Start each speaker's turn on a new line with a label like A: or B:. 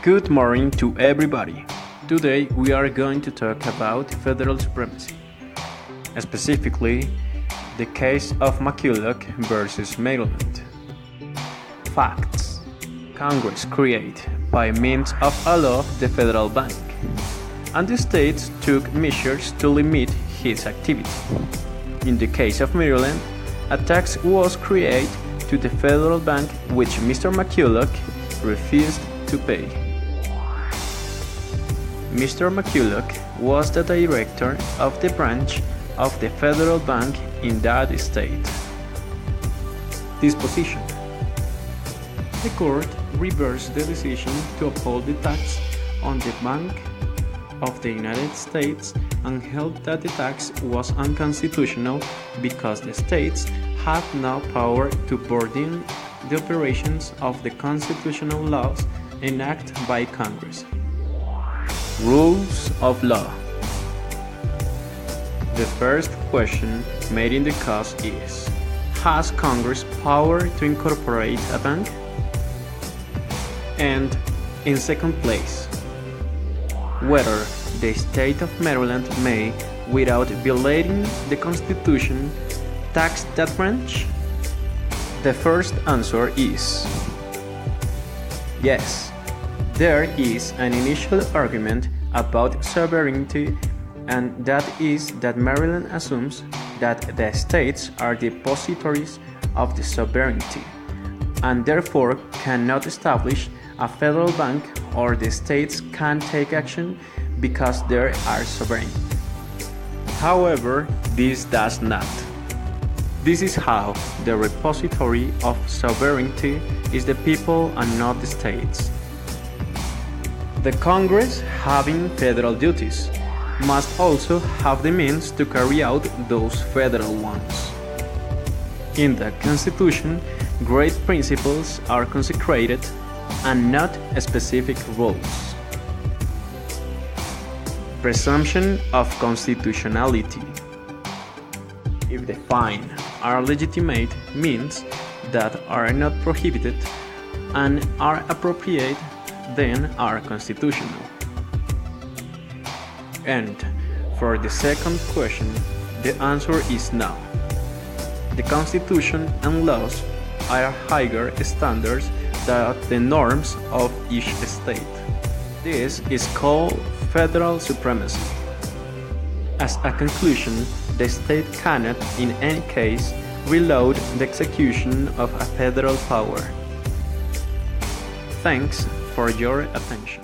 A: Good morning to everybody. Today we are going to talk about federal supremacy, specifically the case of McCulloch VS Maryland. Facts: Congress created by means of a law the federal bank, and the states took measures to limit its activity. In the case of Maryland, a tax was created to the federal bank which Mr. McCulloch refused to pay. Mr. McCulloch was the director of the branch of the federal bank in that state. Disposition: the court reversed the decision to uphold the tax on the Bank of the United States and held that the tax was unconstitutional because the states had no power to burden the operations of the constitutional laws enacted by Congress. Rules of law. The first question made in the case is: has Congress power to incorporate a bank? And in second place, whether the state of Maryland may, without violating the Constitution, tax that branch? The first answer is yes. There is an initial argument about sovereignty, and that is that Maryland assumes that the states are depositories of the sovereignty, and therefore cannot establish a federal bank, or the states can take action because they are sovereign. However, this does not. This is how the repository of sovereignty is the people and not the states. The Congress, having federal duties, must also have the means to carry out those federal ones. In the Constitution, great principles are consecrated and not specific rules. Presumption of constitutionality. If the fines are legitimate, means that are not prohibited and are appropriate, then are constitutional. And for the second question, the answer is no. The Constitution and laws are higher standards than the norms of each state. This is called federal supremacy. As a conclusion, the state cannot, in any case, reload the execution of a federal power. Thanks for your attention.